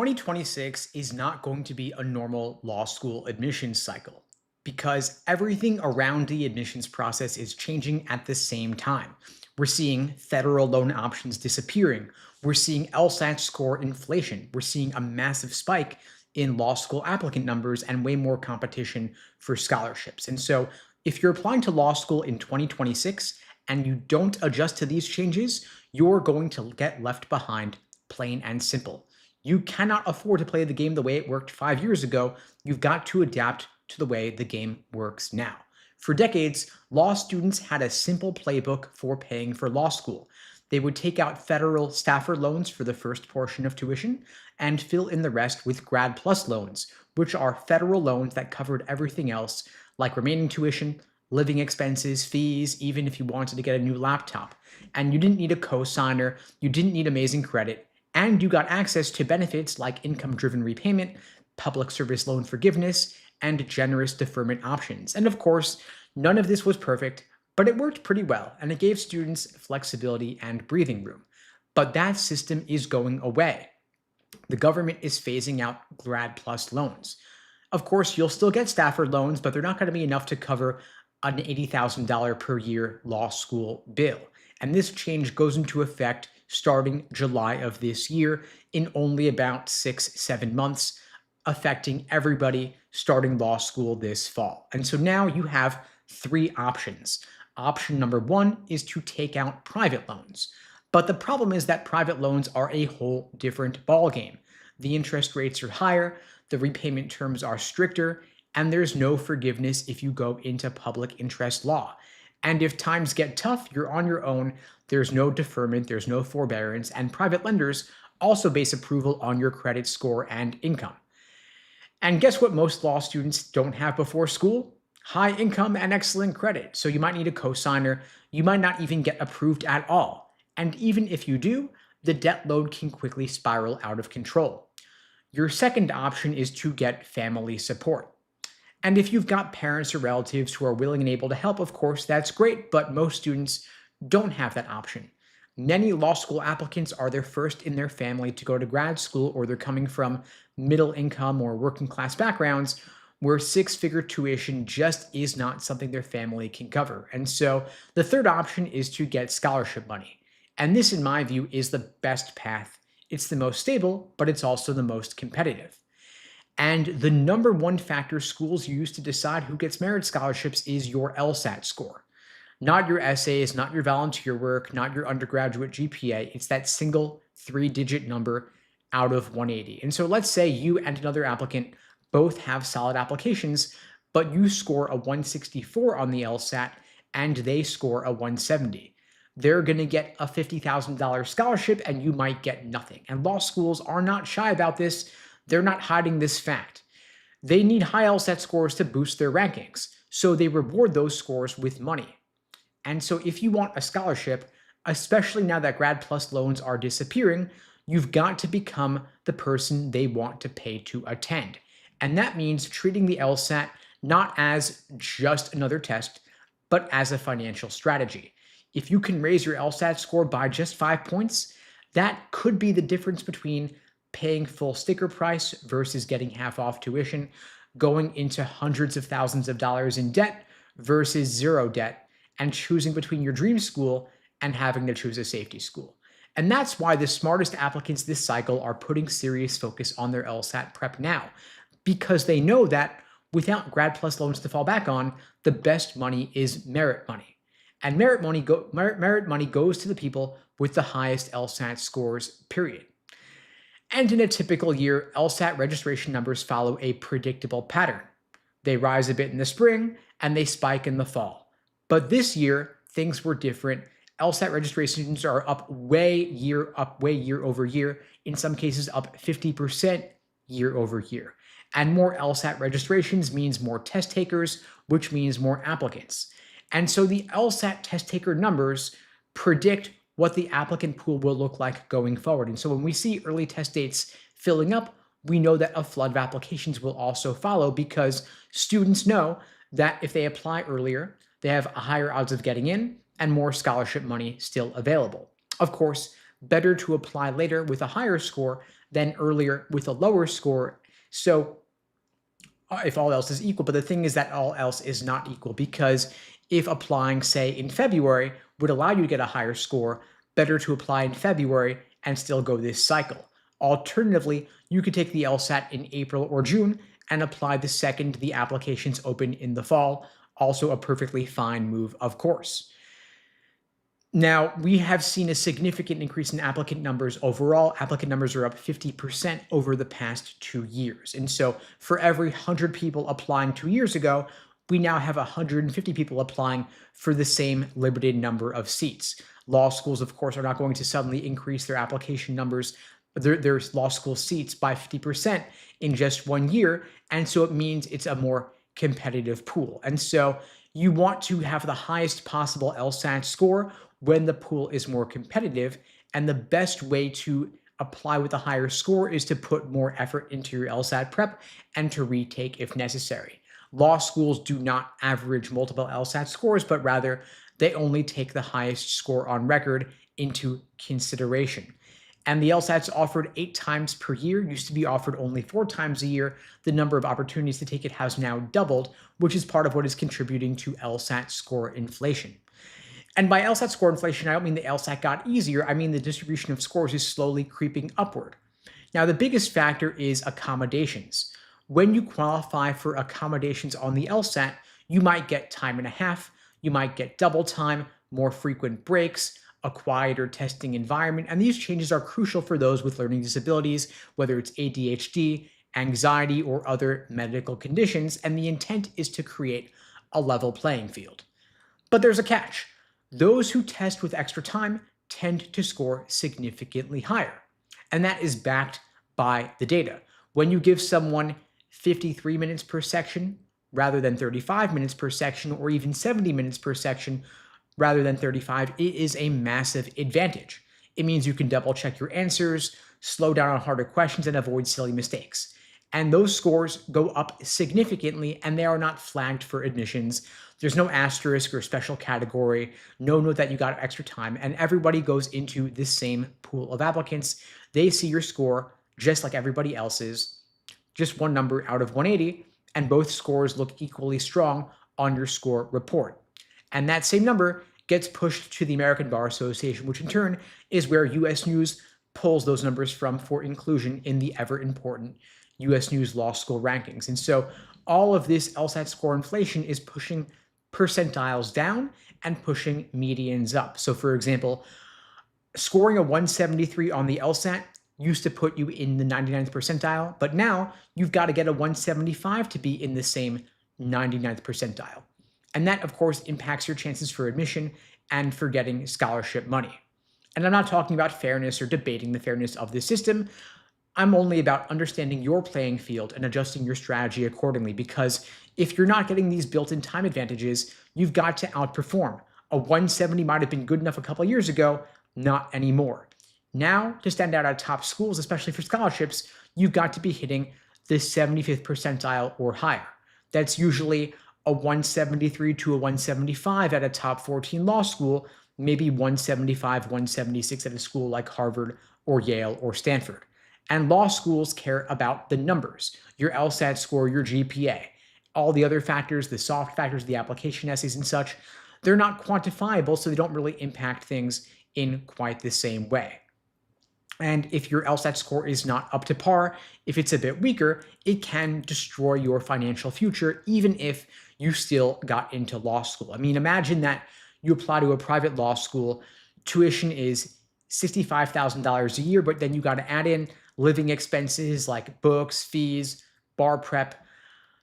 2026 is not going to be a normal law school admissions cycle because everything around the admissions process is changing at the same time. We're seeing federal loan options disappearing. We're seeing LSAT score inflation. We're seeing a massive spike in law school applicant numbers and way more competition for scholarships. And so, if you're applying to law school in 2026 and you don't adjust to these changes, you're going to get left behind, plain and simple. You cannot afford to play the game the way it worked 5 years ago. You've got to adapt to the way the game works now. For decades, law students had a simple playbook for paying for law school. They would take out federal Stafford loans for the first portion of tuition and fill in the rest with Grad Plus loans, which are federal loans that covered everything else, like remaining tuition, living expenses, fees, even if you wanted to get a new laptop. And you didn't need a cosigner, you didn't need amazing credit, and you got access to benefits like income-driven repayment, public service loan forgiveness, and generous deferment options. And of course, none of this was perfect, but it worked pretty well, and it gave students flexibility and breathing room. But that system is going away. The government is phasing out Grad Plus loans. Of course, you'll still get Stafford loans, but they're not going to be enough to cover an $80,000 per year law school bill. And this change goes into effect starting July of this year in only about 6-7 months, affecting everybody starting law school this fall. And so now you have three options. Option number one is to take out private loans. But the problem is that private loans are a whole different ballgame. The interest rates are higher, the repayment terms are stricter, and there's no forgiveness if you go into public interest law. And if times get tough, you're on your own. There's no deferment, there's no forbearance, and private lenders also base approval on your credit score and income. And guess what most law students don't have before school? High income and excellent credit. So you might need a cosigner, you might not even get approved at all. And even if you do, the debt load can quickly spiral out of control. Your second option is to get family support. And if you've got parents or relatives who are willing and able to help, of course, that's great, but most students don't have that option. Many law school applicants are their first in their family to go to grad school, or they're coming from middle income or working class backgrounds where six-figure tuition just is not something their family can cover. And so the third option is to get scholarship money. And this, in my view, is the best path. It's the most stable, but it's also the most competitive. And the number one factor schools use to decide who gets merit scholarships is your LSAT score. Not your essays, not your volunteer work, not your undergraduate GPA. It's that single three-digit number out of 180. And so let's say you and another applicant both have solid applications, but you score a 164 on the LSAT and they score a 170. They're going to get a $50,000 scholarship and you might get nothing. And law schools are not shy about this. They're not hiding this fact. They need high LSAT scores to boost their rankings, so they reward those scores with money. And so if you want a scholarship, especially now that Grad Plus loans are disappearing, you've got to become the person they want to pay to attend. And that means treating the LSAT not as just another test, but as a financial strategy. If you can raise your LSAT score by just 5 points, that could be the difference between paying full sticker price versus getting half off tuition, going into hundreds of thousands of dollars in debt versus zero debt, and choosing between your dream school and having to choose a safety school. And that's why the smartest applicants this cycle are putting serious focus on their LSAT prep now, because they know that without Grad Plus loans to fall back on, the best money is merit money. And merit money goes to the people with the highest LSAT scores, period. And in a typical year, LSAT registration numbers follow a predictable pattern. They rise a bit in the spring and they spike in the fall. But this year, things were different. LSAT registrations are up way year over year, in some cases up 50% year over year. And more LSAT registrations means more test takers, which means more applicants. And so the LSAT test taker numbers predict what the applicant pool will look like going forward. And so when we see early test dates filling up, we know that a flood of applications will also follow, because students know that if they apply earlier, they have a higher odds of getting in and more scholarship money still available. Of course, better to apply later with a higher score than earlier with a lower score. So if all else is equal, but the thing is that all else is not equal, because if applying, say, in February would allow you to get a higher score, better to apply in February and still go this cycle. Alternatively, you could take the LSAT in April or June and apply the second the applications open in the fall. Also a perfectly fine move, of course. Now, we have seen a significant increase in applicant numbers overall. Applicant numbers are up 50% over the past 2 years. And so for every 100 people applying 2 years ago, we now have 150 people applying for the same limited number of seats. Law schools, of course, are not going to suddenly increase their application numbers, their law school seats by 50% in just 1 year. And so it means it's a more competitive pool. And so you want to have the highest possible LSAT score when the pool is more competitive. And the best way to apply with a higher score is to put more effort into your LSAT prep and to retake if necessary. Law schools do not average multiple LSAT scores, but rather they only take the highest score on record into consideration. And the LSAT's offered 8 times per year, used to be offered only 4 times a year. The number of opportunities to take it has now doubled, which is part of what is contributing to LSAT score inflation. And by LSAT score inflation, I don't mean the LSAT got easier. I mean the distribution of scores is slowly creeping upward. Now, the biggest factor is accommodations. When you qualify for accommodations on the LSAT, you might get time and a half, you might get double time, more frequent breaks, a quieter testing environment, and these changes are crucial for those with learning disabilities, whether it's ADHD, anxiety, or other medical conditions, and the intent is to create a level playing field. But there's a catch. Those who test with extra time tend to score significantly higher, and that is backed by the data. When you give someone 53 minutes per section rather than 35 minutes per section, or even 70 minutes per section rather than 35, it is a massive advantage. It means you can double check your answers, slow down on harder questions, and avoid silly mistakes. And those scores go up significantly, and they are not flagged for admissions. There's no asterisk or special category, no note that you got extra time, and everybody goes into this same pool of applicants. They see your score just like everybody else's, just one number out of 180, and both scores look equally strong on your score report. And that same number gets pushed to the American Bar Association, which in turn is where US News pulls those numbers from for inclusion in the ever important US News Law School rankings. And so all of this LSAT score inflation is pushing percentiles down and pushing medians up. So for example, scoring a 173 on the LSAT used to put you in the 99th percentile, but now you've got to get a 175 to be in the same 99th percentile. And that, of course, impacts your chances for admission and for getting scholarship money. And I'm not talking about fairness or debating the fairness of the system. I'm only about understanding your playing field and adjusting your strategy accordingly, because if you're not getting these built-in time advantages, you've got to outperform. A 170 might have been good enough a couple of years ago, not anymore. Now, to stand out at top schools, especially for scholarships, you've got to be hitting the 75th percentile or higher. That's usually a 173 to a 175 at a top 14 law school, maybe 175, 176 at a school like Harvard or Yale or Stanford. And law schools care about the numbers, your LSAT score, your GPA, all the other factors, the soft factors, the application essays and such. They're not quantifiable, so they don't really impact things in quite the same way. And if your LSAT score is not up to par, if it's a bit weaker, it can destroy your financial future, even if you still got into law school. I mean, imagine that you apply to a private law school, tuition is $65,000 a year, but then you got to add in living expenses like books, fees, bar prep.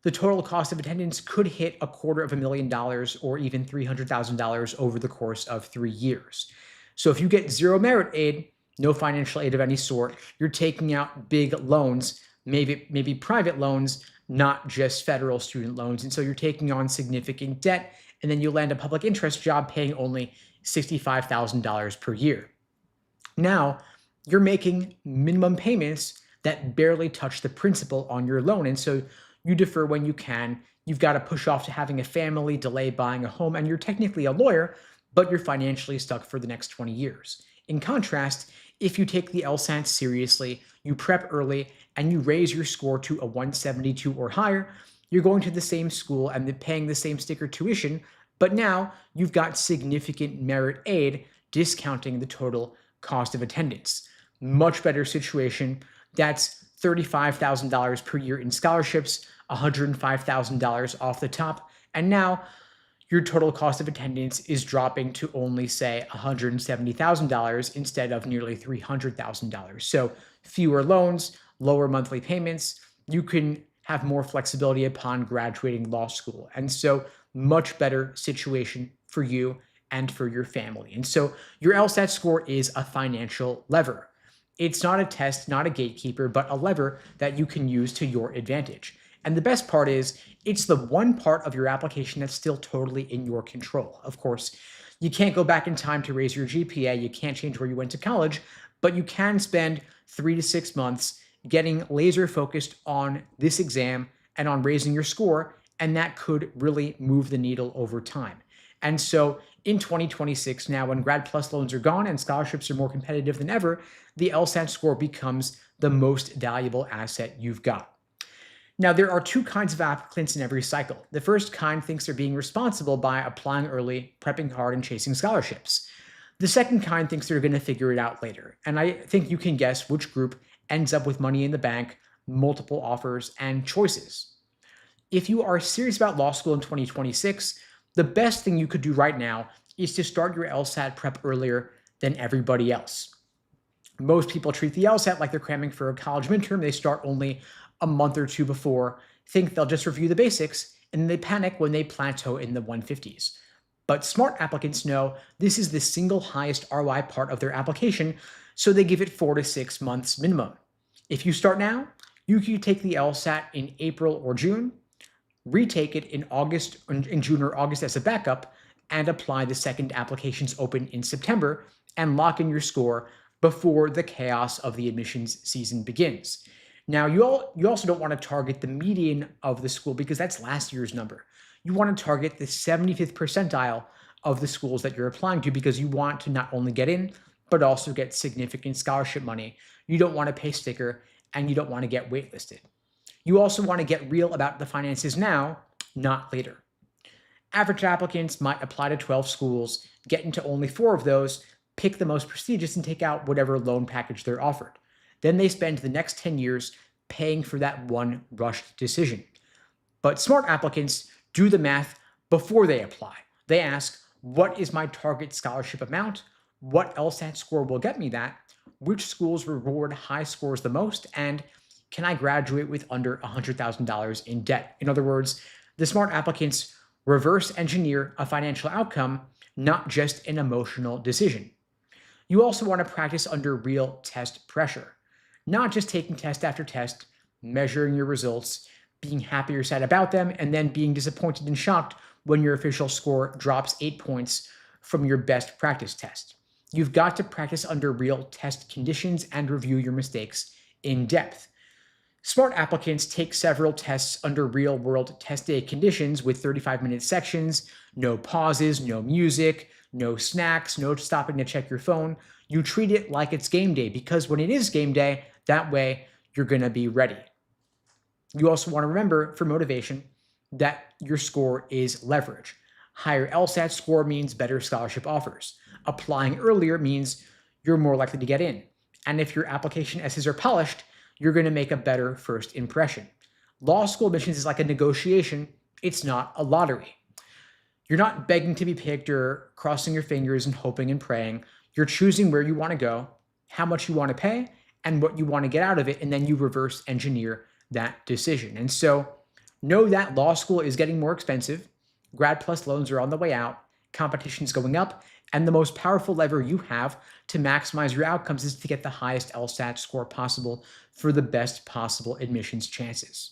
The total cost of attendance could hit $250,000 or even $300,000 over the course of 3 years. So if you get zero merit aid, no financial aid of any sort, you're taking out big loans, maybe private loans, not just federal student loans. And so you're taking on significant debt, and then you land a public interest job paying only $65,000 per year. Now, you're making minimum payments that barely touch the principal on your loan. And so you defer when you can. You've got to push off to having a family, delay buying a home, and you're technically a lawyer, but you're financially stuck for the next 20 years. In contrast, If you take the LSAT seriously, you prep early, and you raise your score to a 172 or higher, you're going to the same school and then paying the same sticker tuition, but now you've got significant merit aid discounting the total cost of attendance. Much better situation. That's $35,000 per year in scholarships, $105,000 off the top, and now your total cost of attendance is dropping to only, say, $170,000 instead of nearly $300,000. So fewer loans, lower monthly payments. You can have more flexibility upon graduating law school. And so much better situation for you and for your family. And so your LSAT score is a financial lever. It's not a test, not a gatekeeper, but a lever that you can use to your advantage. And the best part is, it's the one part of your application that's still totally in your control. Of course, you can't go back in time to raise your GPA, you can't change where you went to college, but you can spend 3 to 6 months getting laser focused on this exam and on raising your score, and that could really move the needle over time. And so in 2026 now, when Grad Plus loans are gone and scholarships are more competitive than ever, the LSAT score becomes the most valuable asset you've got. Now, there are two kinds of applicants in every cycle. The first kind thinks they're being responsible by applying early, prepping hard, and chasing scholarships. The second kind thinks they're going to figure it out later. And I think you can guess which group ends up with money in the bank, multiple offers, and choices. If you are serious about law school in 2026, the best thing you could do right now is to start your LSAT prep earlier than everybody else. Most people treat the LSAT like they're cramming for a college midterm. They start only a month or two before, think they'll just review the basics, and then they panic when they plateau in the 150s. But smart applicants know this is the single highest ROI part of their application, so they give it 4 to 6 months minimum. If you start now, you can take the LSAT in April or June, retake it in June or August as a backup, and apply the second applications open in September, and lock in your score before the chaos of the admissions season begins. Now, you also don't want to target the median of the school because that's last year's number. You want to target the 75th percentile of the schools that you're applying to because you want to not only get in, but also get significant scholarship money. You don't want to pay sticker, and you don't want to get waitlisted. You also want to get real about the finances now, not later. Average applicants might apply to 12 schools, get into only 4 of those, pick the most prestigious, and take out whatever loan package they're offered. Then they spend the next 10 years paying for that one rushed decision. But smart applicants do the math before they apply. They ask, what is my target scholarship amount? What LSAT score will get me that? Which schools reward high scores the most? And can I graduate with under $100,000 in debt? In other words, the smart applicants reverse engineer a financial outcome, not just an emotional decision. You also want to practice under real test pressure. Not just taking test after test, measuring your results, being happy or sad about them, and then being disappointed and shocked when your official score drops 8 points from your best practice test. You've got to practice under real test conditions and review your mistakes in depth. Smart applicants take several tests under real-world test day conditions with 35-minute sections, no pauses, no music, no snacks, no stopping to check your phone. You treat it like it's game day because when it is game day, that way you're going to be ready. You also want to remember for motivation that your score is leverage. Higher LSAT score means better scholarship offers. Applying earlier means you're more likely to get in. And if your application essays are polished, you're going to make a better first impression. Law school admissions is like a negotiation. It's not a lottery. You're not begging to be picked or crossing your fingers and hoping and praying. You're choosing where you want to go, how much you want to pay, and what you want to get out of it, and then you reverse engineer that decision. And so know that law school is getting more expensive, Grad Plus loans are on the way out, competition's going up, and the most powerful lever you have to maximize your outcomes is to get the highest LSAT score possible for the best possible admissions chances.